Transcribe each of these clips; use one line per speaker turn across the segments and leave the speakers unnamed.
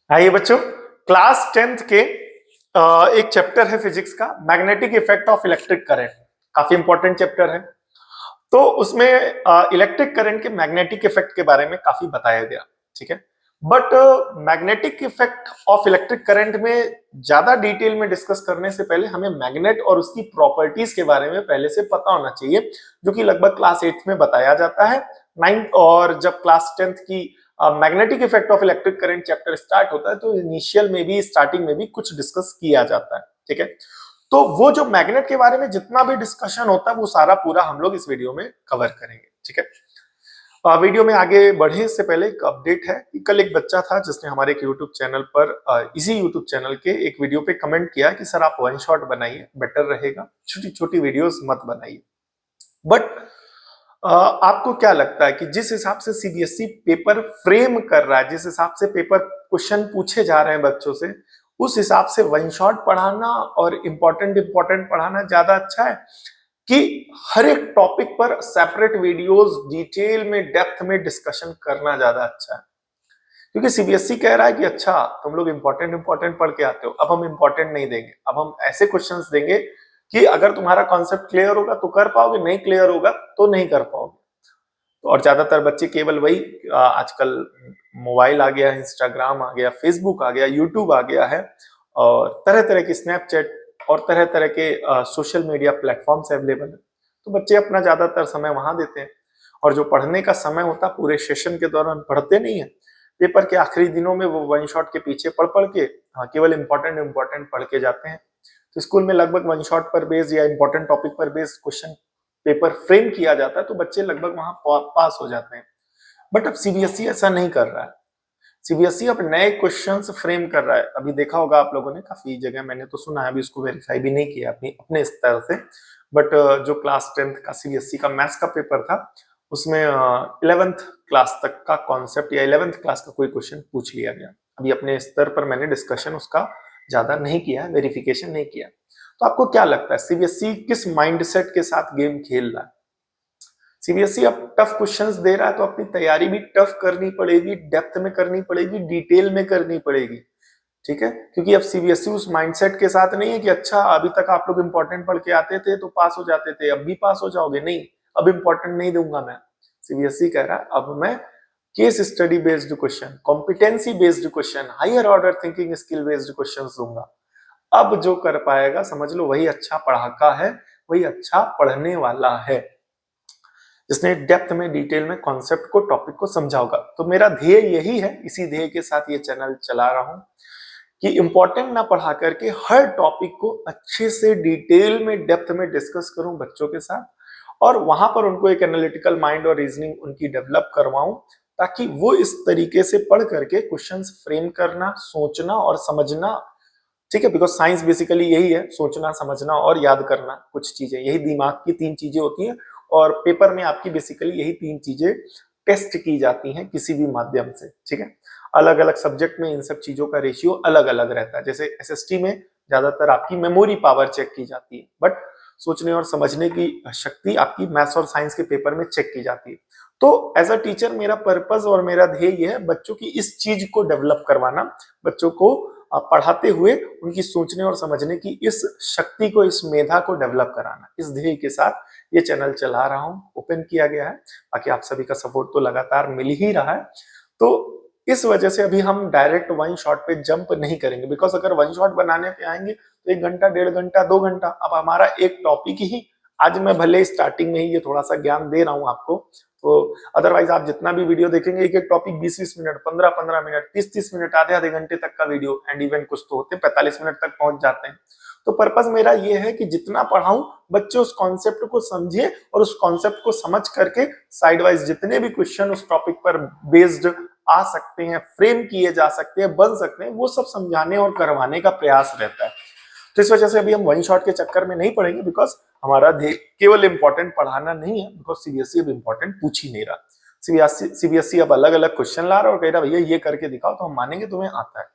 आइए बच्चों, class 10th के एक चैप्टर है फिजिक्स का, magnetic effect of electric current. काफी इंपॉर्टेंट चैप्टर है। तो उसमें इलेक्ट्रिक करंट के मैग्नेटिक इफेक्ट के बारे में काफी बताया गया। ठीक है, but magnetic effect of electric current में ज्यादा डिटेल में डिस्कस करने से पहले हमें मैग्नेट और उसकी प्रॉपर्टीज के बारे में पहले से पता होना चाहिए, जो कि लगभग क्लास 8th में बताया जाता है। 9th और जब क्लास 10th की magnetic effect of electric current chapter start होता है तो इनिशियल में भी, स्टार्टिंग में भी कुछ डिस्कस किया जाता है। ठीक है, तो वो जो मैग्नेट के बारे में जितना भी डिस्कशन होता है वो सारा पूरा हम लोग इस वीडियो में कवर करेंगे। ठीक है, वीडियो में आगे बढ़े से पहले एक अपडेट है कि कल एक बच्चा था जिसने हमारे एक यूट्यूब चैनल पर, इसी यूट्यूब चैनल के एक वीडियो पे कमेंट किया कि सर आप वन शॉट बनाइए, बेटर रहेगा, छोटी छोटी वीडियोस मत बनाइए। बट आपको क्या लगता है कि जिस हिसाब से सीबीएसई पेपर फ्रेम कर रहा है, जिस हिसाब से पेपर क्वेश्चन पूछे जा रहे हैं बच्चों से, उस हिसाब से वन शॉट पढ़ाना और इम्पोर्टेंट पढ़ाना ज्यादा अच्छा है कि हर एक टॉपिक पर सेपरेट वीडियोस डिटेल में डेप्थ में डिस्कशन करना ज्यादा अच्छा है? क्योंकि सीबीएसई कह रहा है कि अच्छा तुम लोग इंपॉर्टेंट पढ़ के आते हो, अब हम इंपॉर्टेंट नहीं देंगे, अब हम ऐसे क्वेश्चंस देंगे कि अगर तुम्हारा कॉन्सेप्ट क्लियर होगा तो कर पाओगे, नहीं क्लियर होगा तो नहीं कर पाओगे। और ज्यादातर बच्चे केवल वही, आजकल मोबाइल आ गया, इंस्टाग्राम आ गया, फेसबुक आ गया, यूट्यूब आ गया है, और तरह तरह की स्नैपचैट और तरह तरह के सोशल मीडिया प्लेटफॉर्म्स अवेलेबल है, तो बच्चे अपना ज्यादातर समय वहां देते हैं। और जो पढ़ने का समय होता है पूरे सेशन के दौरान पढ़ते नहीं है, पेपर के आखिरी दिनों में वो वन शॉट के पीछे पढ़ के केवल इंपॉर्टेंट पढ़ के जाते हैं। तो स्कूल में लगभग वन शॉट पर बेस्ड या इंपॉर्टेंट टॉपिक पर बेस्ड क्वेश्चन पेपर फ्रेम किया जाता है, तो बच्चे लगभग वहां पास हो जाते हैं। बट अब सीबीएसई ऐसा नहीं कर रहा है। सीबीएसई अब नए क्वेश्चंस फ्रेम कर रहा है। अभी देखा होगा आप लोगों ने, काफी जगह मैंने तो सुना है, अभी उसको वेरीफाई भी नहीं किया अपनी अपने स्तर से, बट जो क्लास 10th का सीबीएसई का मैथ्स का पेपर था उसमें 11th क्लास तक का कॉन्सेप्ट या 11th क्लास का कोई क्वेश्चन पूछ लिया गया। अभी अपने स्तर पर मैंने डिस्कशन उसका ज्यादा नहीं किया, वेरिफिकेशन नहीं किया। तो आपको क्या लगता है सीबीएसई किस माइंडसेट के साथ गेम खेल रहा है? सीबीएसई अब टफ क्वेश्चंस दे रहा है तो अपनी तैयारी भी टफ करनी पड़ेगी, डेप्थ में करनी पड़ेगी, डिटेल में करनी पड़ेगी। ठीक है, क्योंकि अब सीबीएसई उस माइंडसेट के साथ नहीं है कि अच्छा अभी तक आप लोग इंपॉर्टेंट पढ़ के आते थे तो पास हो जाते थे, अब भी पास हो जाओगे, नहीं अब इंपॉर्टेंट नहीं दूंगा मैं। सीबीएसई कह रहा है अब मैं case study based question, competency based question, higher order thinking skill based question दूंगा। अब जो कर पाएगा समझ लो वही अच्छा पढ़ाका है, वही अच्छा पढ़ने वाला है, जिसने डेप्थ में डिटेल में कॉन्सेप्ट को, टॉपिक को समझा होगा। तो मेरा ध्येय यही है, इसी ध्येय के साथ ये चैनल चला रहा हूं कि इंपॉर्टेंट ना पढ़ा करके हर टॉपिक को अच्छे से डिटेल में डेप्थ में डिस्कस करूं बच्चों के साथ, और वहां पर उनको एक एनालिटिकल माइंड और रीजनिंग उनकी डेवलप करवाऊं, ताकि वो इस तरीके से पढ़ करके क्वेश्चंस फ्रेम करना, सोचना और समझना। ठीक है, बिकॉज साइंस बेसिकली यही है, सोचना, समझना और याद करना, कुछ चीजें, यही दिमाग की तीन चीजें होती हैं, और पेपर में आपकी बेसिकली यही तीन चीजें टेस्ट की जाती हैं किसी भी माध्यम से। ठीक है, अलग अलग सब्जेक्ट में इन सब चीजों का रेशियो अलग अलग रहता है। जैसे एसएसटी में ज्यादातर आपकी मेमोरी पावर चेक की जाती है, बट सोचने और समझने की शक्ति आपकी मैथ्स और साइंस के पेपर में चेक की जाती है। तो एज अ टीचर मेरा पर्पस और मेरा ध्येय यह है बच्चों की इस चीज को डेवलप करवाना, बच्चों को पढ़ाते हुए उनकी सोचने और समझने की इस शक्ति को, इस मेधा को डेवलप कराना। इस ध्येय के साथ ये चैनल चला रहा हूँ, ओपन किया गया है। बाकी आप सभी का सपोर्ट तो लगातार मिल ही रहा है, तो इस वजह से अभी हम डायरेक्ट वन शॉट पे जंप नहीं करेंगे, बिकॉज अगर वन शॉट बनाने पे आएंगे तो 1 घंटा, 1.5 घंटा, 2 घंटा, अब हमारा एक टॉपिक ही, आज मैं भले स्टार्टिंग में ही ये थोड़ा सा ज्ञान दे रहा हूँ आपको, तो अदरवाइज आप जितना भी वीडियो देखेंगे एक एक टॉपिक 20-20 मिनट, 15-15 मिनट, 30-30 मिनट, आधे घंटे तक का वीडियो, एंड इवन कुछ तो होते 45 मिनट तक पहुंच जाते हैं। तो पर्पस मेरा ये है कि जितना पढ़ाऊं बच्चे उस कॉन्सेप्ट को समझे, और उस कॉन्सेप्ट को समझ करके साइड वाइज जितने भी क्वेश्चन उस टॉपिक पर बेस्ड आ सकते हैं, फ्रेम किए जा सकते हैं, बन सकते हैं, वो सब समझाने और करवाने का प्रयास रहता है। तो इस वजह से अभी हम वन शॉट के चक्कर में नहीं पड़ेंगे, बिकॉज हमारा केवल इंपॉर्टेंट पढ़ाना नहीं है, बिकॉज सीबीएसई अब इंपॉर्टेंट पूछ ही नहीं रहा। सीबीएसई अब अलग अलग क्वेश्चन ला रहा है और कह रहा भैया ये करके दिखाओ, तो हम मानेंगे तुम्हें आता है।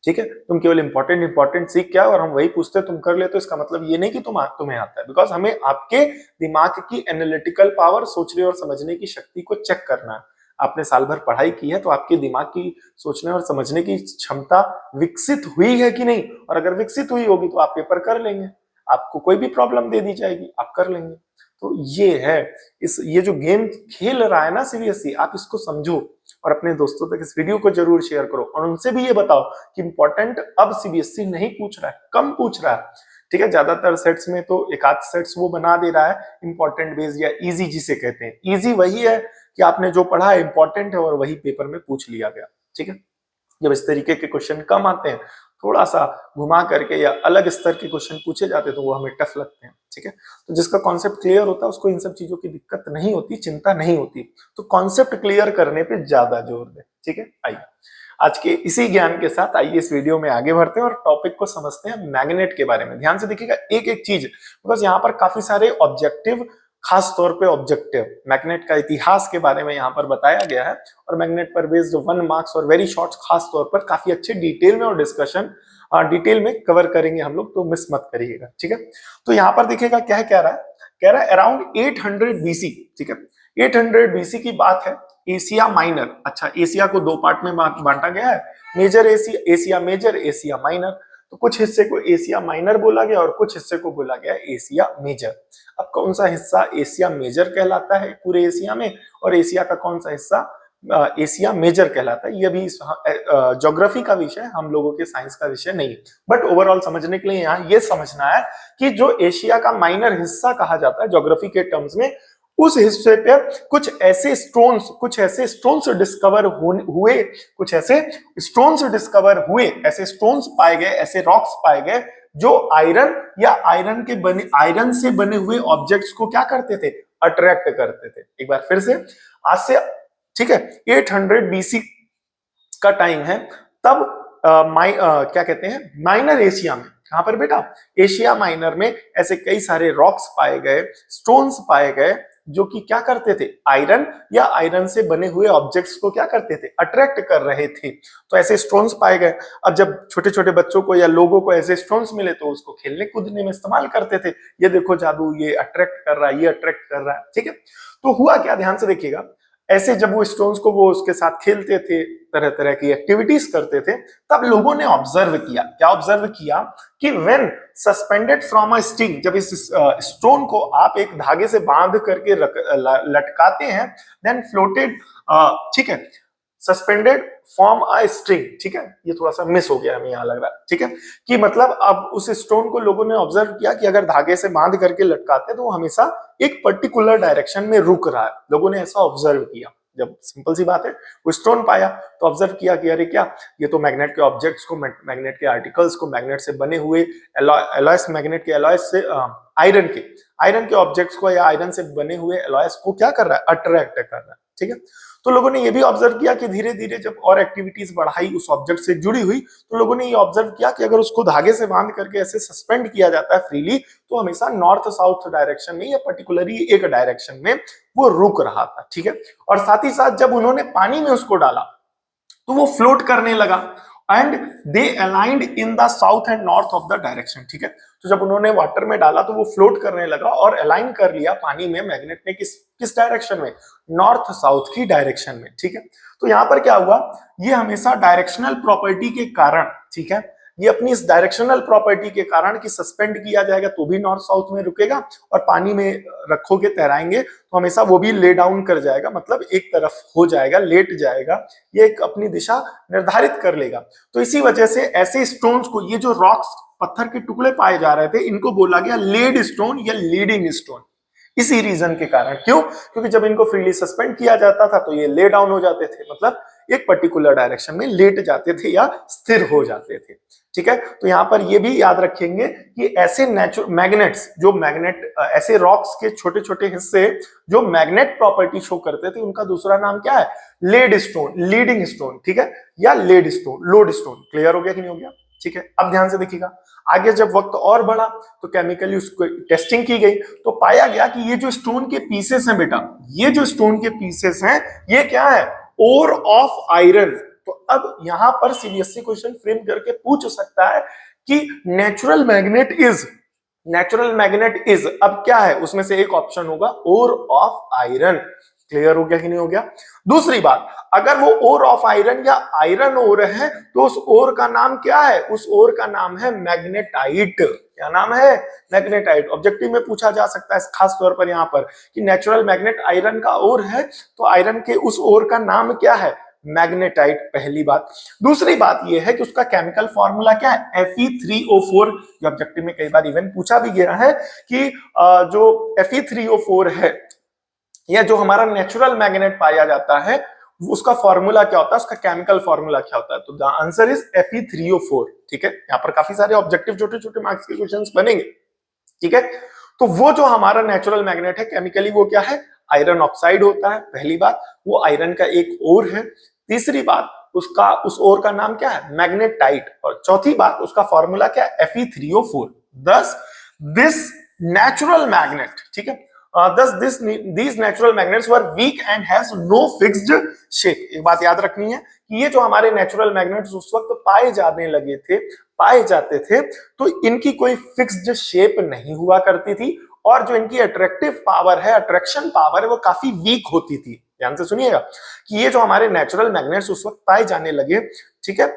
ठीक है, तुम केवल इंपॉर्टेंट सीख क्या, और हम वही पूछते तुम कर लेते, तो इसका मतलब ये नहीं कि तुम्हें आता है, बिकॉज हमें आपके दिमाग की एनालिटिकल पावर, सोचने और समझने की शक्ति को चेक करना है। आपने साल भर पढ़ाई की है तो आपके दिमाग की सोचने और समझने की क्षमता विकसित हुई है कि नहीं, और अगर विकसित हुई होगी तो आप पेपर कर लेंगे, आपको कोई भी प्रॉब्लम दे दी जाएगी आप कर लेंगे। तो ये है, ये जो गेम खेल रहा है ना सीबीएसई, आप इसको समझो और अपने दोस्तों तक इस वीडियो को जरूर शेयर करो और उनसे भी ये बताओ कि इंपॉर्टेंट अब सीबीएसई नहीं पूछ रहा है, कम पूछ रहा है, ठीक है। ज्यादातर सेट्स में तो एक आध सेट्स वो बना दे रहा है इंपॉर्टेंट बेस्ड या इजी जिसे कहते हैं। इजी वही है कि आपने जो पढ़ा है इंपॉर्टेंट है और वही पेपर में पूछ लिया गया, ठीक है। जब इस तरीके के क्वेश्चन कम आते हैं, थोड़ा सा घुमा करके या अलग स्तर के क्वेश्चन पूछे जाते हैं तो वो हमें टफ लगते हैं, ठीक है। तो जिसका कॉन्सेप्ट क्लियर होता है उसको इन सब चीजों की दिक्कत नहीं होती, चिंता नहीं होती। तो कॉन्सेप्ट क्लियर करने पे ज्यादा जोर दें, ठीक है। आइए आज के इसी ज्ञान के साथ आइए इस वीडियो में आगे बढ़ते हैं और टॉपिक को समझते हैं मैग्नेट के बारे में। ध्यान से देखिएगा एक एक चीज, बिकॉज यहाँ पर काफी सारे ऑब्जेक्टिव, खास तौर पे ऑब्जेक्टिव मैग्नेट का इतिहास के बारे में यहाँ पर बताया गया है और मैग्नेट पर बेस्ड 1 मार्क्स और वेरी शॉर्ट खास तौर पर काफी अच्छे डिटेल में और डिस्कशन डिटेल में कवर करेंगे हम लोग, तो मिस मत करिएगा, ठीक है। तो यहाँ पर देखिएगा क्या कह रहा है, कह रहा है अराउंड 800 बीसी, ठीक है। 800 बीसी की बात है, एशिया माइनर, अच्छा एशिया को दो पार्ट में बांटा गया है, major Asia, Asia major, Asia minor. तो कुछ हिस्से को एशिया माइनर बोला गया और कुछ हिस्से को बोला गया एशिया मेजर। अब कौन सा हिस्सा एशिया मेजर कहलाता है पूरे एशिया में और एशिया का कौन सा हिस्सा एशिया मेजर कहलाता है, ये भी ज्योग्राफी का विषय, हम लोगों के साइंस का विषय नहीं है। बट ओवरऑल समझने के लिए यहाँ ये समझना है कि जो एशिया का माइनर हिस्सा कहा जाता है ज्योग्राफी के टर्म्स में, उस हिस्से पे कुछ ऐसे स्टोन्स डिस्कवर हुए, कुछ ऐसे स्टोन्स डिस्कवर हुए, ऐसे स्टोन्स पाए गए, ऐसे रॉक्स पाए गए जो आयरन या आयरन से बने हुए ऑब्जेक्ट्स को क्या करते थे, अट्रैक्ट करते थे। एक बार फिर से, आज से, ठीक है, 800 बीसी का टाइम है, तब क्या कहते हैं माइनर एशिया में, कहां पर बेटा, एशिया माइनर में ऐसे कई सारे रॉक्स पाए गए, स्टोन्स पाए गए जो कि क्या करते थे, आयरन या आयरन से बने हुए ऑब्जेक्ट्स को क्या करते थे, अट्रैक्ट कर रहे थे। तो ऐसे स्टोन्स पाए गए। अब जब छोटे छोटे बच्चों को या लोगों को ऐसे स्टोन्स मिले तो उसको खेलने कूदने में इस्तेमाल करते थे, ये देखो जादू, ये अट्रैक्ट कर रहा है, ये अट्रैक्ट कर रहा है, ठीक है। तो हुआ क्या, ध्यान से देखिएगा, ऐसे जब वो स्टोन्स को वो उसके साथ खेलते थे, तरह तरह की एक्टिविटीज करते थे, तब लोगों ने ऑब्जर्व किया, क्या ऑब्जर्व किया कि when suspended from a sting, जब इस स्टोन को आप एक धागे से बांध करके लटकाते हैं, देन फ्लोटेड, ठीक है, सस्पेंडेड फ्रॉम अ स्ट्रिंग, ठीक है, ये थोड़ा सा मिस हो गया हमें यहाँ लग रहा है, ठीक है, कि मतलब अब उस स्टोन को लोगों ने ऑब्जर्व किया कि अगर धागे से बांध करके लटकाते हैं तो वो हमेशा एक पर्टिकुलर डायरेक्शन में रुक रहा है। लोगों ने ऐसा ऑब्जर्व किया, जब सिंपल सी बात है वो स्टोन पाया तो ऑब्जर्व किया कि अरे क्या, ये तो मैग्नेट के ऑब्जेक्ट्स को, मैग्नेट के आर्टिकल्स को, मैग्नेट से बने हुए एलॉयस, मैग्नेट के एलॉयस से आयरन के ऑब्जेक्ट्स को या आयरन से बने हुए एलॉयस को क्या कर रहा है, अट्रैक्ट कर रहा है, ठीक है। तो लोगों ने ये भी ऑब्जर्व किया कि धीरे धीरे जब और एक्टिविटीज बढ़ाई उस ऑब्जेक्ट से जुड़ी हुई, तो लोगों ने ये ऑब्जर्व किया कि अगर उसको धागे से बांध करके ऐसे सस्पेंड किया जाता है फ्रीली, तो हमेशा नॉर्थ साउथ डायरेक्शन में या पर्टिकुलरली एक डायरेक्शन में वो रुक रहा था, ठीक है। और साथ ही साथ जब उन्होंने पानी में उसको डाला तो वो फ्लोट करने लगा and they aligned in the south and north of the direction, ठीक है। तो जब उन्होंने वाटर में डाला तो वो फ्लोट करने लगा और अलाइन कर लिया पानी में मैग्नेट ने किस डायरेक्शन में, नॉर्थ साउथ की डायरेक्शन में, ठीक है। तो यहां पर क्या हुआ, ये हमेशा डायरेक्शनल प्रॉपर्टी के कारण, ठीक है, ये अपनी इस डायरेक्शनल प्रॉपर्टी के कारण कि सस्पेंड किया जाएगा तो भी नॉर्थ साउथ में रुकेगा और पानी में रखोगे तैराएंगे तो हमेशा वो भी ले डाउन कर जाएगा, मतलब एक तरफ हो जाएगा, लेट जाएगा, ये एक अपनी दिशा निर्धारित कर लेगा। तो इसी वजह से ऐसे स्टोन्स को, ये जो रॉक्स, पत्थर के टुकड़े पाए जा रहे थे, इनको बोला गया लेड स्टोन या लीडिंग स्टोन, इसी रीजन के कारण। क्यों, क्योंकि जब इनको फ्रीली सस्पेंड किया जाता था तो ये ले डाउन हो जाते थे, मतलब एक पर्टिकुलर डायरेक्शन में लेट जाते थे या स्थिर हो जाते थे, ठीक है। तो यहां पर ये भी याद रखेंगे कि ऐसे मैग्नेट्स, जो मैग्नेट, ऐसे रॉक्स के छोटे छोटे हिस्से जो मैग्नेट प्रॉपर्टी शो करते थे, उनका दूसरा नाम क्या है, लेड स्टोन, लीडिंग स्टोन, ठीक है, या lead stone, load stone. Clear हो गया कि नहीं हो गया, ठीक है। अब ध्यान से देखिएगा, आगे जब वक्त और बढ़ा तो केमिकली उसको टेस्टिंग की गई तो पाया गया कि ये जो स्टोन के पीसेस हैं बेटा, ये जो स्टोन के पीसेस हैं, ये क्या है, ओर ऑफ आयरन। तो अब यहां पर सीबीएसई क्वेश्चन फ्रेम करके पूछ सकता है कि नेचुरल मैग्नेट इज, अब क्या है, उसमें से एक ऑप्शन होगा ओर ऑफ आयरन, क्लियर हो गया कि नहीं हो गया? दूसरी बात, अगर वो ओर ऑफ आयरन या आयरन ओर है तो उस ओर का नाम क्या है? उस ओर का नाम है मैग्नेटाइट। क्या नाम है? मैग्नेटाइट। ऑब्जेक्टिव में पूछा जा सकता है खास तौर पर यहाँ पर कि नेचुरल मैग्नेट आयरन का ओर है तो आयरन के उस ओर का नाम क्या है? मैग्नेटाइट। पहली बात। दूसरी बात यह है कि उसका केमिकल फॉर्मूला क्या है? Fe3O4। जो ऑब्जेक्टिव में कई बार इवन पूछा भी गया है कि जो Fe3O4 है या जो हमारा नेचुरल मैग्नेट पाया जाता है उसका फॉर्मूला क्या होता है, उसका केमिकल फॉर्मूला क्या होता है? तो द आंसर इज Fe3O4। ठीक है, यहाँ पर काफी सारे ऑब्जेक्टिव छोटे छोटे मार्क्स के क्वेश्चंस बनेंगे। ठीक है, तो वो जो हमारा नेचुरल मैग्नेट है केमिकली वो क्या है? आयरन ऑक्साइड होता है। पहली बात, वो आयरन का एक ओर है। तीसरी बात, उसका उस ओर का नाम क्या है? मैग्नेटाइट। और चौथी बात, उसका फॉर्मूला क्या है? Fe3O4। दस दिस नेचुरल मैग्नेट, ठीक है, thus these natural magnets were weak and has no fixed shape। एक बात याद रखनी है कि ये जो हमारे नेचुरल मैग्नेट्स उस वक्त पाए जाते थे तो इनकी कोई फिक्स्ड शेप नहीं हुआ करती थी और जो इनकी अट्रैक्टिव पावर है, अट्रैक्शन पावर है, वो काफी वीक होती थी। ध्यान से सुनिएगा कि ये जो हमारे नेचुरल मैग्नेट्स उस वक्त पाए जाने लगे, ठीक है,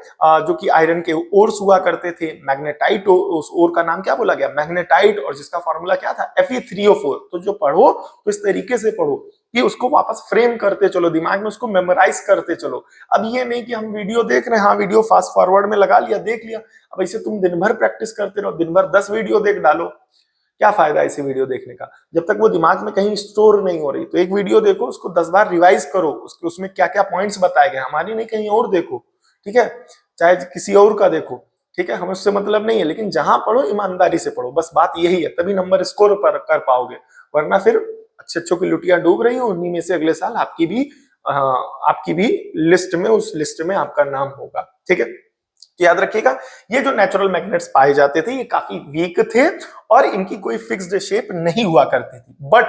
जो कि आयरन के ओर्स हुआ करते थे, मैग्नेटाइट, उस ओर का नाम क्या बोला गया? मैग्नेटाइट, और जिसका फॉर्मूला क्या था? Fe3O4। तो जो पढ़ो तो इस तरीके से पढ़ो कि उसको वापस फ्रेम करते चलो, दिमाग में उसको मेमोराइज करते चलो। अब ये नहीं कि हम वीडियो देख रहे हैं, हाँ वीडियो फास्ट फॉरवर्ड में लगा लिया, देख लिया, अब इसे तुम दिन भर प्रैक्टिस करते रहो, दिन भर 10 वीडियो देख डालो, क्या फायदा है इसे वीडियो देखने का जब तक वो दिमाग में कहीं स्टोर नहीं हो रही? तो एक वीडियो देखो, उसको 10 बार रिवाइज करो, उसमें क्या क्या पॉइंट्स बताए गए, हमारी नहीं कहीं और देखो, ठीक है, चाहे किसी और का देखो, ठीक है, हमें उससे मतलब नहीं है, लेकिन जहां पढ़ो ईमानदारी से पढ़ो, बस बात यही है, तभी नंबर स्कोर कर पाओगे, वरना फिर अच्छे अच्छों की लुटियां डूब रही हो, उन्हीं में से अगले साल आपकी भी लिस्ट में, उस लिस्ट में आपका नाम होगा। ठीक है, तो याद रखिएगा ये जो नेचुरल मैग्नेट्स पाए जाते थे ये काफी वीक थे और इनकी कोई फिक्स्ड शेप नहीं हुआ करती थी, बट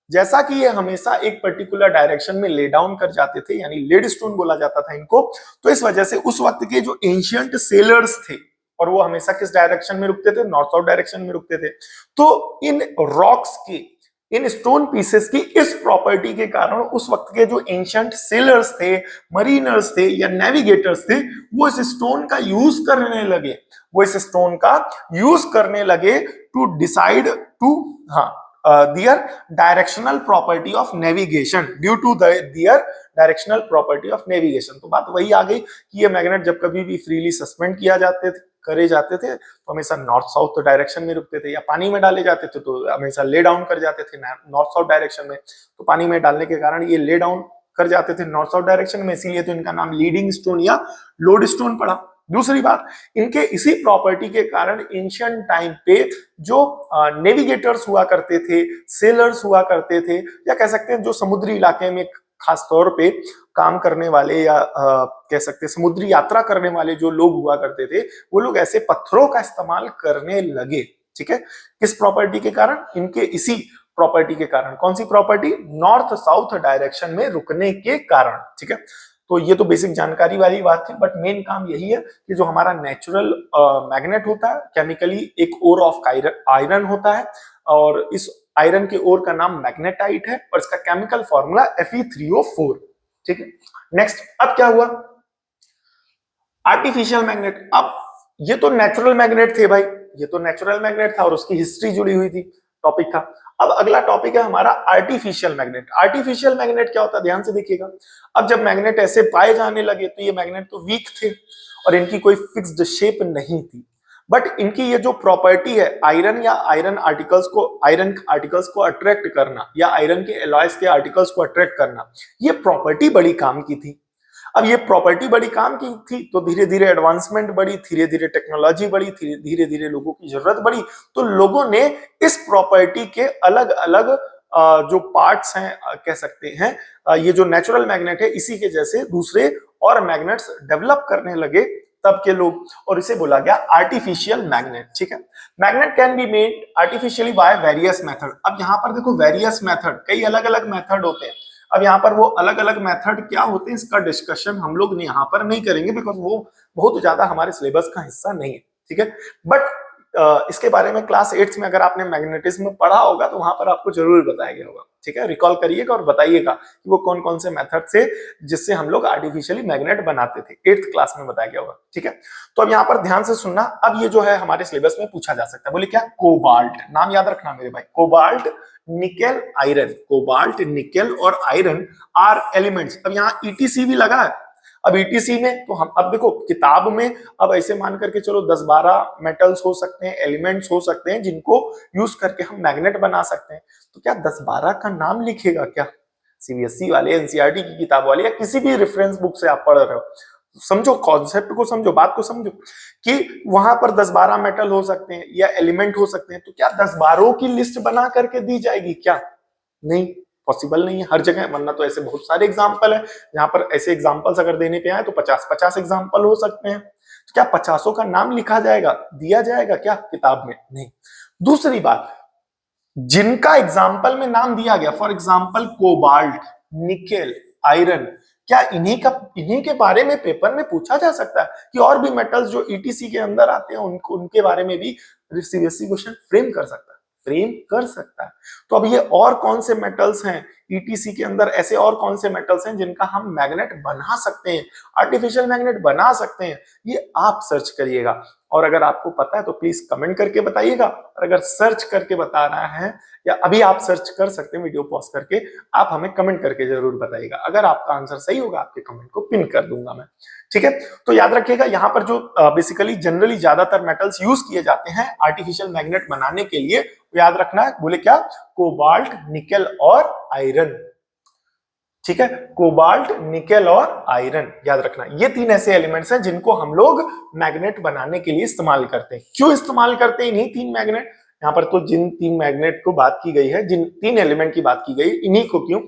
जैसा कि ये हमेशा एक पर्टिकुलर डायरेक्शन में ले डाउन कर जाते थे, यानी लेड स्टोन बोला जाता था इनको, तो इस वजह से उस वक्त के जो एंशियंट सेलर्स थे और वो हमेशा किस डायरेक्शन में रुकते थे? नॉर्थ साउथ डायरेक्शन में रुकते थे। तो इन रॉक्स के, इन स्टोन पीसेस की इस प्रॉपर्टी के कारण उस वक्त के जो एंशियंट सेलर्स थे, मरीनर्स थे या नेविगेटर्स थे, वो इस स्टोन का यूज करने लगे to decide to their directional property of navigation, due to their directional property of navigation। तो बात वही आ गई कि ये मैग्नेट जब कभी भी फ्रीली सस्पेंड करे जाते थे तो हमेशा नॉर्थ साउथ डायरेक्शन में रुकते थे, या पानी में डाले जाते थे तो हमेशा ले डाउन कर जाते थे नॉर्थ साउथ डायरेक्शन में। तो पानी में डालने के कारण ये ले डाउन कर जाते थे नॉर्थ साउथ डायरेक्शन में, इसीलिए तो इनका नाम लीडिंग स्टोन या लोड स्टोन पड़ा। दूसरी बात, इनके इसी प्रॉपर्टी के कारण एंशिएंट टाइम पे जो नेविगेटर्स हुआ करते थे, सेलर्स हुआ करते थे, या कह सकते हैं जो समुद्री इलाके में खास तौर पे काम करने वाले या कह सकते हैं समुद्री यात्रा करने वाले जो लोग हुआ करते थे, वो लोग ऐसे पत्थरों का इस्तेमाल करने लगे। ठीक है, किस प्रॉपर्टी के कारण? इनके इसी प्रॉपर्टी के कारण। कौन सी प्रॉपर्टी? नॉर्थ साउथ डायरेक्शन में रुकने के कारण। ठीक है, तो ये तो बेसिक जानकारी वाली बात थी, बट मेन काम यही है कि जो हमारा नेचुरल मैग्नेट होता है, केमिकली एक ओर ऑफ आयरन होता है और इस आयरन के ओर का नाम मैग्नेटाइट है और इसका केमिकल फॉर्मूला Fe3O4। ठीक है, नेक्स्ट, अब क्या हुआ? Artificial magnet. अब ये तो नेचुरल मैग्नेट थे भाई, ये तो नेचुरल मैग्नेट था और उसकी हिस्ट्री जुड़ी हुई थी, टॉपिक था। अब अगला टॉपिक है हमारा आर्टिफिशियल मैग्नेट। आर्टिफिशियल मैग्नेट क्या होता है? ध्यान से देखिएगा। अब जब मैग्नेट ऐसे पाए जाने लगे तो ये मैग्नेट तो वीक थे और इनकी कोई फिक्स्ड शेप नहीं थी, बट इनकी ये जो प्रॉपर्टी है आयरन या आयरन आर्टिकल्स को अट्रैक्ट करना या आयरन के एलॉयज के आर्टिकल्स को अट्रैक्ट करना, ये प्रॉपर्टी बड़ी काम की थी। अब ये प्रॉपर्टी बड़ी काम की थी तो धीरे धीरे एडवांसमेंट बढ़ी, धीरे धीरे टेक्नोलॉजी बढ़ी, धीरे धीरे लोगों की जरूरत बढ़ी, तो लोगों ने इस प्रॉपर्टी के अलग अलग जो पार्ट्स हैं, कह सकते हैं ये जो नेचुरल मैग्नेट है इसी के जैसे दूसरे और मैग्नेट्स डेवलप करने लगे तब के लोग, और इसे बोला गया आर्टिफिशियल मैग्नेट। ठीक है, magnet can be made artificially by various method. अब यहाँ पर देखो वेरियस मेथड, कई अलग अलग मेथड होते हैं। अब यहाँ पर वो अलग अलग मेथड क्या होते हैं इसका डिस्कशन हम लोग यहाँ पर नहीं करेंगे, बिकॉज वो बहुत ज्यादा हमारे सिलेबस का हिस्सा नहीं है। ठीक है, बट इसके बारे में क्लास 8 में अगर आपने मैग्नेटिज्म पढ़ा होगा तो वहां पर आपको जरूर बताया गया होगा। ठीक है, रिकॉल करिएगा और बताइएगा कि वो कौन कौन से मेथड से जिससे हम लोग आर्टिफिशियली मैग्नेट बनाते थे, 8th क्लास में बताया गया होगा। ठीक है, तो अब यहाँ पर ध्यान से सुनना, अब ये जो है हमारे सिलेबस में पूछा जा सकता है। बोले क्या? कोबाल्ट, नाम याद रखना मेरे भाई, cobalt, nickel, iron. Cobalt, nickel और आयरन आर एलिमेंट्स। अब यहाँ ईटीसी भी लगा है। अब ईटीसी में तो हम अब देखो किताब में, अब ऐसे मान करके चलो 10-12 मेटल्स हो सकते हैं, एलिमेंट्स हो सकते हैं जिनको यूज करके हम मैग्नेट बना सकते हैं। तो क्या 10-12 का नाम लिखेगा क्या? सीबीएसई वाले, एनसीईआरटी की किताब वाले या किसी भी रेफरेंस बुक से आप पढ़ रहे हो, समझो कॉन्सेप्ट को, समझो बात को, समझो कि वहां पर 10-12 मेटल हो सकते हैं या एलिमेंट हो सकते हैं। तो क्या 10-12 की लिस्ट बना करके दी जाएगी क्या? नहीं, पॉसिबल नहीं है हर जगह, वरना तो ऐसे बहुत सारे एग्जाम्पल है जहां पर ऐसे एग्जाम्पल्स अगर देने पे आए तो 50-50 एग्जाम्पल हो सकते हैं। तो क्या 50 का नाम लिखा जाएगा, दिया जाएगा क्या किताब में? नहीं। दूसरी बात, जिनका एग्जाम्पल में नाम दिया गया, for example cobalt, nickel, iron, क्या इन्हीं के बारे में पेपर में पूछा जा सकता है कि और भी मेटल्स जो ईटीसी के अंदर आते हैं उनके बारे में भी सीबीएसई क्वेश्चन फ्रेम कर सकता है, फ्रेम कर सकता है। तो अब ये और कौन से मेटल्स हैं ईटीसी के अंदर, ऐसे और कौन से मेटल्स हैं जिनका हम मैग्नेट बना सकते हैं, आर्टिफिशियल मैग्नेट बना सकते हैं, ये आप सर्च करिएगा। और अगर आपको पता है तो प्लीज कमेंट करके बताइएगा, और अगर सर्च करके बता रहा है या अभी आप सर्च कर सकते हैं वीडियो पॉज करके, आप हमें कमेंट करके जरूर बताइएगा। अगर आपका आंसर सही होगा आपके कमेंट को पिन कर दूंगा मैं। ठीक है, तो याद रखिएगा यहाँ पर जो बेसिकली जनरली ज्यादातर मेटल्स यूज किए जाते हैं आर्टिफिशियल मैग्नेट बनाने के लिए, याद रखना है, बोले क्या? कोबाल्ट, निकेल और आयरन। ठीक है, कोबाल्ट, निकेल और आयरन, याद रखना। ये 3 ऐसे एलिमेंट्स हैं जिनको हम लोग मैग्नेट बनाने के लिए इस्तेमाल करते हैं। क्यों इस्तेमाल करते हैं इन्हीं 3 मैग्नेट? यहाँ पर तो जिन 3 मैग्नेट को बात की गई है, जिन 3 एलिमेंट की बात की गई, इन्हीं को क्यों,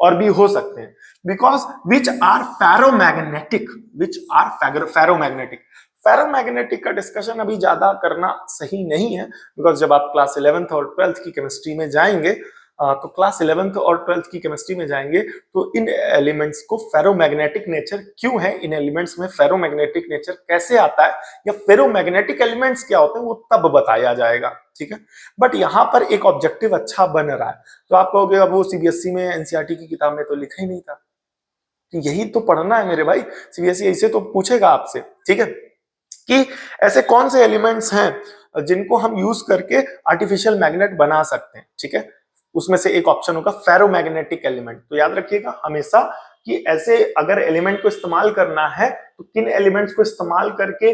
और भी हो सकते हैं, because which are ferromagnetic, which are ferromagnetic. Ferromagnetic का डिस्कशन अभी ज्यादा करना सही नहीं है, बिकॉज जब आप क्लास 11th और 12th की केमिस्ट्री में जाएंगे, तो क्लास 11th और 12th की केमिस्ट्री में जाएंगे तो इन एलिमेंट्स को फेरोमैग्नेटिक नेचर क्यों है, इन एलिमेंट्स में फेरोमैग्नेटिक नेचर कैसे आता है, या फेरोमैग्नेटिक एलिमेंट्स क्या होते हैं, वो तब बताया जाएगा। ठीक है, बट यहाँ पर एक ऑब्जेक्टिव अच्छा बन रहा है। तो आप कहोगे अब वो सीबीएसई में, एनसीईआरटी की किताब में तो लिखा ही नहीं था। तो यही तो पढ़ना है मेरे भाई, सीबीएसई ऐसे तो पूछेगा आपसे। ठीक है, कि ऐसे कौन से एलिमेंट्स हैं जिनको हम यूज करके आर्टिफिशियल मैग्नेट बना सकते हैं। ठीक है, उसमें से एक ऑप्शन होगा फेरोमैग्नेटिक एलिमेंट। तो याद रखिएगा हमेशा कि ऐसे अगर एलिमेंट को इस्तेमाल करना है तो किन एलिमेंट्स को इस्तेमाल करके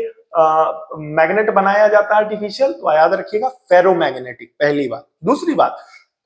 मैग्नेट बनाया जाता है आर्टिफिशियल, तो याद रखिएगा फेरोमैग्नेटिक, पहली बात। दूसरी बात,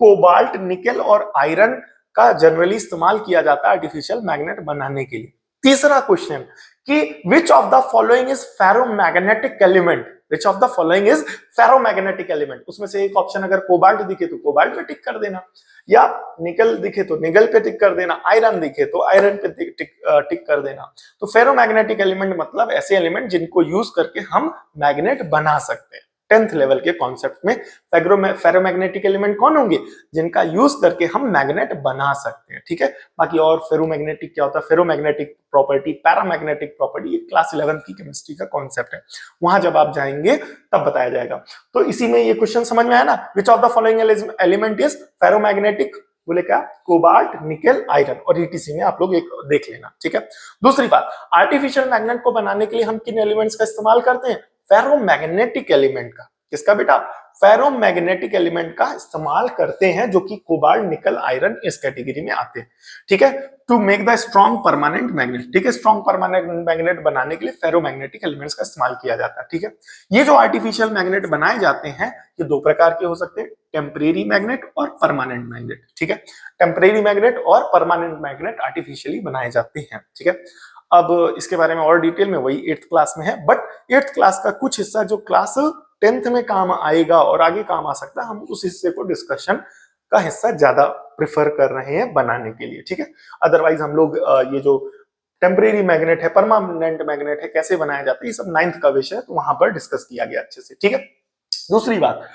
कोबाल्ट, निकेल और आयरन का जनरली इस्तेमाल किया जाता है आर्टिफिशियल मैग्नेट बनाने के लिए। तीसरा क्वेश्चन कि which of the following is ferromagnetic element, which of the following is ferromagnetic element. उसमें से एक ऑप्शन अगर कोबाल्ट दिखे तो कोबाल्ट पे टिक कर देना, या निकल दिखे तो निकल पे टिक कर देना, आयरन दिखे तो आयरन पे टिक कर देना। तो फेरोमैग्नेटिक एलिमेंट मतलब ऐसे एलिमेंट जिनको यूज करके हम मैग्नेट बना सकते हैं। 10th लेवल के कॉन्सेप्ट में फेरोमैग्नेटिक एलिमेंट कौन होंगे, जिनका यूज करके हम मैग्नेट बना सकते हैं। ठीक है, बाकी और फेरोमैग्नेटिक क्या होता है, फेरोमैग्नेटिक प्रॉपर्टी, पैरामैग्नेटिक प्रॉपर्टी, ये क्लास 11 की केमिस्ट्री का कॉन्सेप्ट है, वहां जब आप जाएंगे तब बताया जाएगा। तो इसी में ये क्वेश्चन समझ में आया ना, which of the following element is ferromagnetic, बोले क्या? कोबाल्ट, निकेल, आयरन, और ईटीसी में आप लोग एक देख लेना। ठीक है, दूसरी बात, आर्टिफिशियल मैग्नेट को बनाने के लिए हम किन एलिमेंट्स का इस्तेमाल करते हैं? फेरोमैग्नेटिक एलिमेंट का। किसका बेटा? फेरोमैग्नेटिक एलिमेंट का इस्तेमाल करते हैं, जो कि कोबाल्ट, निकल, आयरन इस कैटेगरी में आते हैं। ठीक है, to make the strong permanent magnet. ठीक है, स्ट्रॉन्ग परमानेंट मैग्नेट बनाने के लिए फेरोमैग्नेटिक एलिमेंट्स का इस्तेमाल किया जाता है। ठीक है, ये जो आर्टिफिशियल मैग्नेट बनाए जाते हैं ये 2 प्रकार के हो सकते हैं, टेम्परेरी मैग्नेट और परमानेंट मैग्नेट। ठीक है, टेम्परेरी मैग्नेट और परमानेंट मैग्नेट आर्टिफिशियली बनाए जाते हैं। ठीक है, अब इसके बारे में और डिटेल में वही 8th क्लास में है, बट 8th क्लास का कुछ हिस्सा जो क्लास 10th में काम आएगा और आगे काम आ सकता है, हम उस हिस्से को डिस्कशन का हिस्सा ज्यादा प्रेफर कर रहे हैं बनाने के लिए। ठीक है, अदरवाइज हम लोग ये जो टेम्परेरी मैग्नेट है, परमानेंट मैग्नेट है, कैसे बनाया जाता है, ये सब 9th का विषय है, तो वहां पर डिस्कस किया गया अच्छे से। ठीक है, दूसरी बात,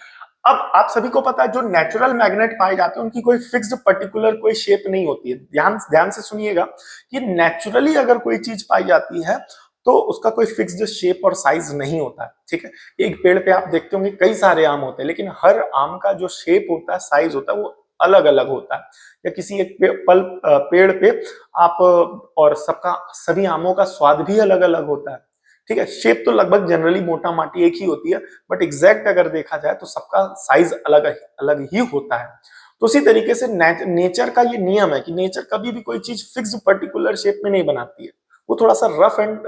अब आप सभी को पता है जो नेचुरल मैग्नेट पाए जाते हैं उनकी कोई फिक्स्ड पर्टिकुलर कोई शेप नहीं होती है। ध्यान से सुनिएगा कि नेचुरली अगर कोई चीज पाई जाती है तो उसका कोई फिक्स्ड शेप और साइज नहीं होता है। ठीक है, एक पेड़ पे आप देखते होंगे कई सारे आम होते हैं, लेकिन हर आम का जो शेप होता है, साइज होता है, वो अलग अलग होता है, या किसी एक पेड़ पे आप और सबका सभी आमों का स्वाद भी अलग अलग होता है। ठीक है, शेप तो लगभग जनरली मोटा माटी एक ही होती है, बट एग्जैक्ट अगर देखा जाए तो सबका साइज अलग अलग ही होता है। तो उसी तरीके से नेचर का ये नियम है कि नेचर कभी भी कोई चीज फिक्स पर्टिकुलर शेप में नहीं बनाती है, वो थोड़ा सा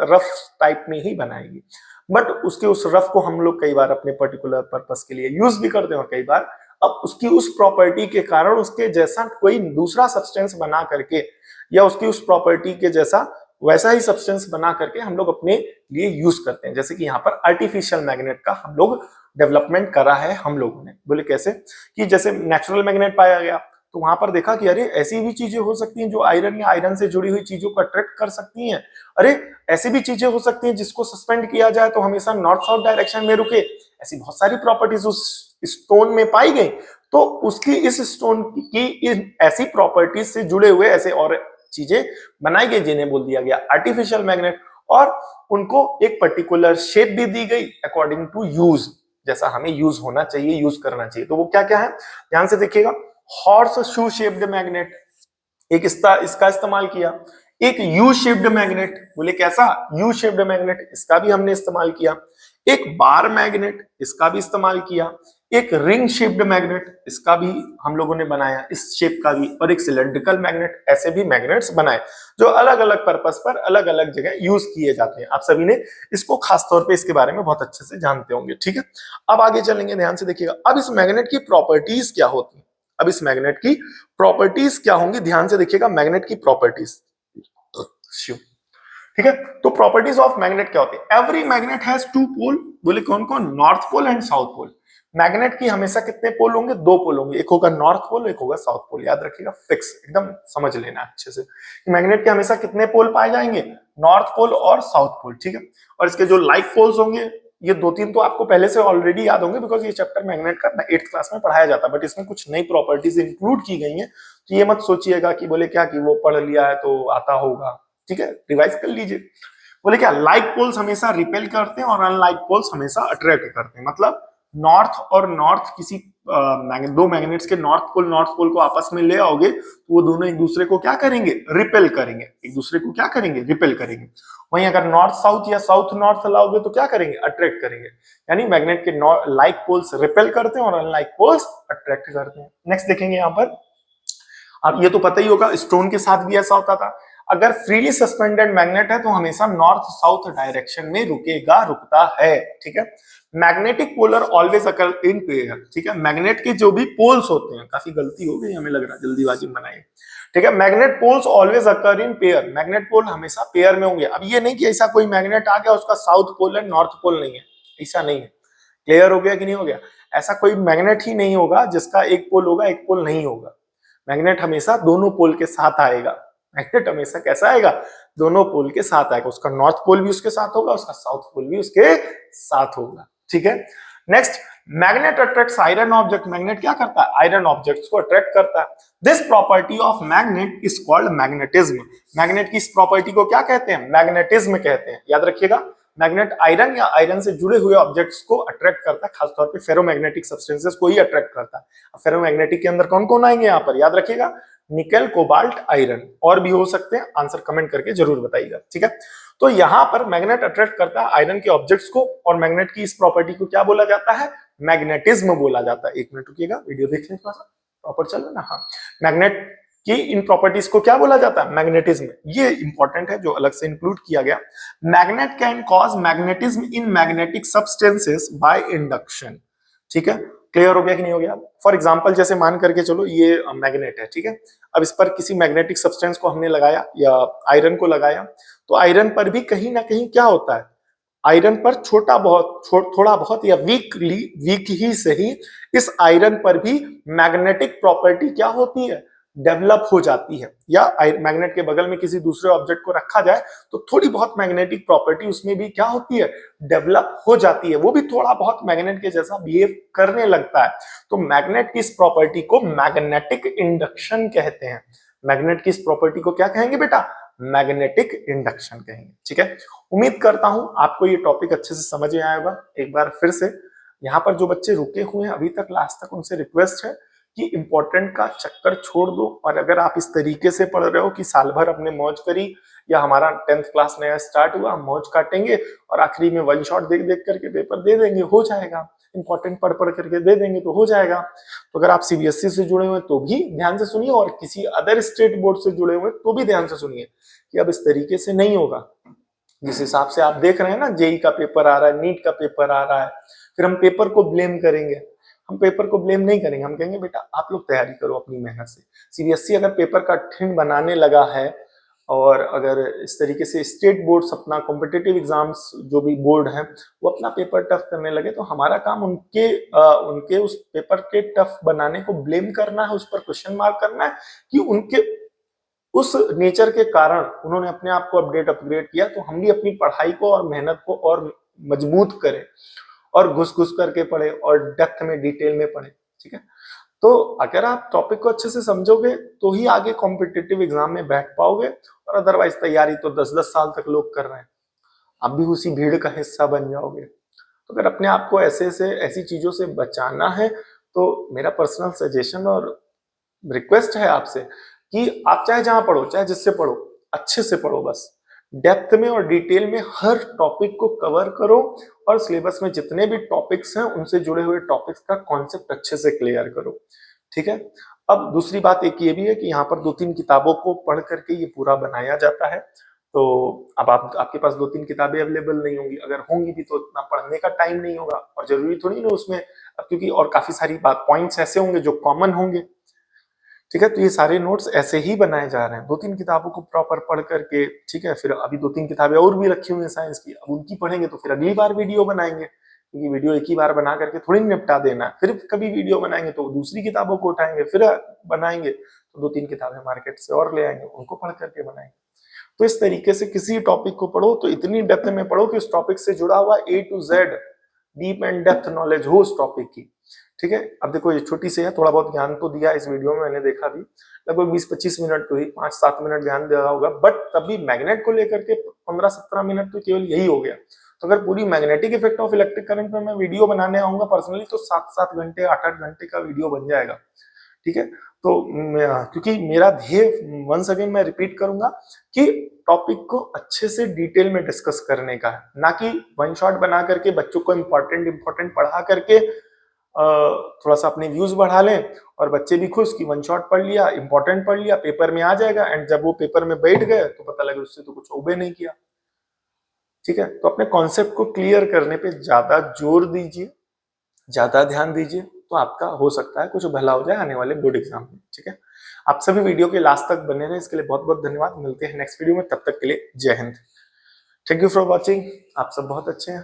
रफ टाइप में ही बनाएगी। बट उसके उस रफ को हम लोग कई बार अपने पर्टिकुलर पर्पस के लिए यूज भी करते हैं, और कई बार अब उसकी उस प्रॉपर्टी के कारण उसके जैसा कोई दूसरा सब्सटेंस बना करके, या उसकी उस प्रॉपर्टी के जैसा वैसा ही सब्सटेंस बना करके हम लोग अपने लिए यूज करते हैं। जैसे कि यहाँ पर आर्टिफिशियल मैग्नेट का हम लोग डेवलपमेंट करा है हम लोगों ने। बोले कैसे? कि जैसे नेचुरल मैग्नेट पाया गया, तो वहां पर देखा कि अरे ऐसी भी चीजें हो सकती हैं जो आयरन या आयरन से जुड़ी हुई चीजों को अट्रैक्ट कर सकती हैं। अरे ऐसी भी चीजें हो सकती हैं जिसको सस्पेंड किया जाए तो हमेशा नॉर्थ साउथ डायरेक्शन में रुके। ऐसी बहुत सारी प्रॉपर्टीज उस स्टोन में पाई गई। तो उसकी इस स्टोन की ऐसी प्रॉपर्टीज से जुड़े हुए ऐसे और चीजें बनाई गई जिन्हें बोल दिया गया आर्टिफिशियल मैग्नेट, और उनको एक पर्टिकुलर शेप भी दी गई अकॉर्डिंग टू यूज, जैसा हमें यूज होना चाहिए, यूज करना चाहिए। तो वो क्या क्या है ध्यान से देखिएगा। हॉर्स शू शेप्ड मैग्नेट, एक इसका इस्तेमाल किया। एक यू शेप्ड मैग्नेट, बोले कैसा? यू शेप्ड मैग्नेट, इसका भी हमने इस्तेमाल किया। एक बार मैग्नेट, इसका भी इस्तेमाल किया। एक रिंग शेप्ड मैग्नेट, इसका भी हम लोगों ने बनाया, इस शेप का भी। और एक सिलेंड्रिकल मैग्नेट, ऐसे भी मैग्नेट्स बनाए जो अलग अलग पर्पस पर अलग अलग जगह यूज किए जाते हैं। आप सभी ने इसको खासतौर पे इसके बारे में बहुत अच्छे से जानते होंगे। ठीक है, अब आगे चलेंगे, ध्यान से देखिएगा। अब इस मैग्नेट की प्रॉपर्टीज क्या होती है? अब इस मैग्नेट की प्रॉपर्टीज क्या होंगी? ध्यान से देखिएगा मैग्नेट की प्रॉपर्टीज। ठीक है, तो प्रॉपर्टीज ऑफ मैग्नेट क्या होती है? Every magnet has two pole, बोले कौन कौन? North pole and south pole. Magnet की हमेशा कितने पोल होंगे? दो पोल होंगे, एक होगा नॉर्थ पोल, एक होगा साउथ पोल। याद रखिएगा, फिक्स एकदम समझ लेना अच्छे से। मैग्नेट के हमेशा कितने पोल पाए जाएंगे? नॉर्थ पोल और साउथ पोल। ठीक है, और इसके जो लाइक पोल्स होंगे, ये दो तीन तो आपको पहले से ऑलरेडी याद होंगे, बिकॉज ये चैप्टर मैग्नेट का 8th क्लास में पढ़ाया जाता है। बट इसमें कुछ नई प्रॉपर्टीज इंक्लूड की गई हैं, तो ये मत सोचिएगा कि बोले क्या कि वो पढ़ लिया है तो आता होगा। ठीक है, रिवाइज कर लीजिए। बोले क्या? लाइक पोल्स हमेशा रिपेल करते हैं और अनलाइक पोल्स हमेशा अट्रैक्ट करते हैं। मतलब नॉर्थ और नॉर्थ, किसी दो मैग्नेट्स के नॉर्थ पोल को आपस में ले आओगे तो वो दोनों एक दूसरे को क्या करेंगे? रिपेल करेंगे। एक दूसरे को क्या करेंगे? रिपेल करेंगे। वहीं अगर नॉर्थ साउथ या साउथ नॉर्थ लाओगे तो क्या करेंगे? अट्रैक्ट करेंगे। यानी मैग्नेट के लाइक पोल्स रिपेल करते हैं और अनलाइक पोल्स अट्रैक्ट करते हैं। नेक्स्ट देखेंगे यहाँ पर, अब ये तो पता ही होगा, स्टोन के साथ भी ऐसा होता था। अगर फ्रीली सस्पेंडेड मैग्नेट है तो हमेशा नॉर्थ साउथ डायरेक्शन में रुकता है। ठीक है, magnetic polar always occur in pair. ठीक है, मैग्नेट के जो भी पोल्स होते हैं, काफी गलती हो गई हमें लग रहा है, जल्दीबाजी में बनाई। ठीक है, magnet poles always occur in pair. Magnet pole हमेशा पेयर में होंगे। अब ये नहीं कि ऐसा कोई मैग्नेट आ गया उसका साउथ पोल है नॉर्थ पोल नहीं है, ऐसा नहीं है। क्लियर हो गया कि नहीं हो गया? ऐसा कोई मैग्नेट ही नहीं होगा जिसका एक पोल होगा एक पोल नहीं होगा। मैग्नेट हमेशा दोनों पोल के साथ आएगा। मैग्नेट हमेशा कैसा आएगा? दोनों पोल के साथ आएगा। उसका नॉर्थ पोल भी उसके साथ होगा, उसका साउथ पोल भी उसके साथ होगा। ठीक है, next, magnet attracts iron object. Magnet क्या करता है? आयरन ऑब्जेक्ट्स को अट्रैक्ट करता है। This property of magnet is called magnetism. Magnet की इस प्रॉपर्टी को क्या कहते हैं? मैग्नेटिज्म कहते हैं। याद रखिएगा, मैग्नेट आयरन या आयरन से जुड़े हुए ऑब्जेक्ट्स को अट्रैक्ट करता है, खासतौर पे फेरोमैग्नेटिक सब्सटेंसेस को ही अट्रैक्ट करता है। फेरोमैग्नेटिक के अंदर कौन कौन आएंगे यहाँ पर? याद रखिएगा, निकेल, कोबाल्ट, आयरन, और भी हो सकते हैं। आंसर कमेंट करके जरूर बताइएगा। ठीक है, तो यहाँ पर मैग्नेट अट्रैक्ट करता है आयरन के ऑब्जेक्ट्स को, और मैग्नेट की इस प्रॉपर्टी को क्या बोला जाता है? मैग्नेटिज्म बोला जाता है। एक मिनट रुकिएगा, वीडियो देख लें थोड़ा सा, प्रॉपर चल रहा ना? हाँ, मैग्नेट कि इन प्रॉपर्टीज को क्या बोला जाता है? मैग्नेटिज्म। ये इंपॉर्टेंट है जो अलग से इंक्लूड किया गया। Magnet can cause magnetism in magnetic substances by induction. ठीक है, क्लियर हो गया कि नहीं हो गया? फॉर एग्जांपल, जैसे मान करके चलो ये मैग्नेट है। ठीक है, अब इस पर किसी मैग्नेटिक सब्सटेंस को हमने लगाया या आयरन को लगाया, तो आयरन पर भी कहीं ना कहीं क्या होता है? आयरन पर थोड़ा बहुत या वीक ही सही, इस आयरन पर भी मैग्नेटिक प्रॉपर्टी क्या होती है? डेवलप हो जाती है। या मैग्नेट के बगल में किसी दूसरे ऑब्जेक्ट को रखा जाए तो थोड़ी बहुत मैग्नेटिक प्रॉपर्टी उसमें भी क्या होती है? डेवलप हो जाती है। वो भी थोड़ा बहुत मैग्नेट के जैसा बिहेव करने लगता है। तो मैग्नेट की इस प्रॉपर्टी को मैग्नेटिक इंडक्शन कहते हैं। मैग्नेट की इस प्रॉपर्टी को क्या कहेंगे बेटा? मैग्नेटिक इंडक्शन कहेंगे। ठीक है, उम्मीद करता हूं आपको ये टॉपिक अच्छे से समझ में आया होगा। एक बार फिर से यहाँ पर जो बच्चे रुके हुए हैं अभी तक लास्ट तक, उनसे रिक्वेस्ट है कि इम्पोर्टेंट का चक्कर छोड़ दो, और अगर आप इस तरीके से पढ़ रहे हो कि साल भर अपने मौज करी, या हमारा 10th क्लास नया स्टार्ट हुआ, हम मौज काटेंगे और आखिरी में वन शॉट देख देख करके पेपर दे देंगे, हो जाएगा, इंपॉर्टेंट पढ़ पढ़ करके दे देंगे तो हो जाएगा। तो अगर आप सीबीएसई से जुड़े हुए तो भी ध्यान से सुनिए, और किसी अदर स्टेट बोर्ड से जुड़े हुए तो भी ध्यान से सुनिए कि अब इस तरीके से नहीं होगा। जिस हिसाब से आप देख रहे हैं ना, जेई का पेपर आ रहा है, नीट का पेपर आ रहा है, फिर हम पेपर को ब्लेम करेंगे। हम पेपर को ब्लेम नहीं करेंगे, हम कहेंगे बेटा आप लोग तैयारी करो अपनी मेहनत से। सीबीएसई अगर पेपर कठिन बनाने लगा है, और अगर इस तरीके से स्टेट बोर्ड्स अपना कॉम्पिटिटिव एग्जाम्स जो भी बोर्ड है वो अपना पेपर टफ करने लगे, तो हमारा काम उनके उस पेपर के टफ बनाने को ब्लेम करना है, उस पर क्वेश्चन मार्क करना है कि उनके उस नेचर के कारण उन्होंने अपने आप को अपग्रेड किया। तो हम भी अपनी पढ़ाई को और मेहनत को और मजबूत करें, और घुस घुस करके पढ़े और डेप्थ में डिटेल में पढ़े, ठीक है। तो अगर आप टॉपिक को अच्छे से समझोगे तो ही आगे कॉम्पिटिटिव एग्जाम में बैठ पाओगे, और अदरवाइज तैयारी तो 10-10 साल तक लोग कर रहे हैं, आप भी उसी भीड़ का हिस्सा बन जाओगे। तो अगर अपने आप को ऐसी चीजों से बचाना है, तो मेरा पर्सनल सजेशन और रिक्वेस्ट है आपसे कि आप चाहे जहां पढ़ो, चाहे जिससे पढ़ो, अच्छे से पढ़ो, बस डेप्थ में और डिटेल में हर टॉपिक को कवर करो, और सिलेबस में जितने भी टॉपिक्स हैं उनसे जुड़े हुए टॉपिक्स का कॉन्सेप्ट अच्छे से क्लियर करो, ठीक है। अब दूसरी बात एक ये भी है कि यहाँ पर 2-3 किताबों को पढ़ करके ये पूरा बनाया जाता है। तो अब आपके पास 2-3 किताबें अवेलेबल नहीं होंगी, अगर होंगी भी तो इतना पढ़ने का टाइम नहीं होगा, और जरूरी थोड़ी ना उसमें, अब क्योंकि और काफी सारी बात पॉइंट्स ऐसे होंगे जो कॉमन होंगे, ठीक है। तो ये सारे नोट्स ऐसे ही बनाए जा रहे हैं, 2-3 किताबों को प्रॉपर पढ़ करके, ठीक है। फिर अभी 2-3 किताबें और भी रखी हुई हैं साइंस की, अब उनकी पढ़ेंगे तो फिर अगली बार वीडियो बनाएंगे, क्योंकि वीडियो एक ही बार बना करके थोड़ी निपटा देना है, फिर कभी वीडियो बनाएंगे तो दूसरी किताबों को उठाएंगे फिर बनाएंगे, तो 2-3 किताबें मार्केट से और ले आएंगे, उनको पढ़ करके बनाएंगे। तो इस तरीके से किसी टॉपिक को पढ़ो तो इतनी डेप्थ में पढ़ो कि उस टॉपिक से जुड़ा हुआ A to Z deep and depth knowledge हो उस टॉपिक की, ठीक है। अब देखो ये छोटी सी है, थोड़ा बहुत ज्ञान तो दिया इस वीडियो में, मैंने देखा भी लगभग 20-25 मिनट को ही 5-7 मिनट ज्ञान दिया होगा, बट तभी मैग्नेट को लेकर के 15-17 मिनट तो केवल यही हो गया। तो अगर पूरी magnetic effect of electric current में मैं वीडियो बनाने आऊंगा पर्सनली, तो 7-7 घंटे 8-8 घंटे का वीडियो बन जाएगा, ठीक है। तो क्योंकि मेरा ध्येय, वंस अगेन मैं रिपीट करूंगा, कि टॉपिक को अच्छे से डिटेल में डिस्कस करने का है, ना कि वन शॉट बना करके बच्चों को इंपॉर्टेंट पढ़ा करके थोड़ा सा अपने व्यूज बढ़ा लें, और बच्चे भी खुश कि वन शॉट पढ़ लिया, इंपॉर्टेंट पढ़ लिया, पेपर में आ जाएगा, एंड जब वो पेपर में बैठ गए तो पता लगे उससे तो कुछ उबे नहीं किया, ठीक है। तो अपने कॉन्सेप्ट को क्लियर करने पे ज्यादा जोर दीजिए, ज्यादा ध्यान दीजिए, तो आपका हो सकता है कुछ भला हो जाए आने वाले बोर्ड एग्जाम में, ठीक है। आप सभी वीडियो के लास्ट तक बने रहे, इसके लिए बहुत बहुत धन्यवाद। मिलते हैं नेक्स्ट वीडियो में, तब तक के लिए जय Hind. Thank you for watching. आप सब बहुत अच्छे हैं।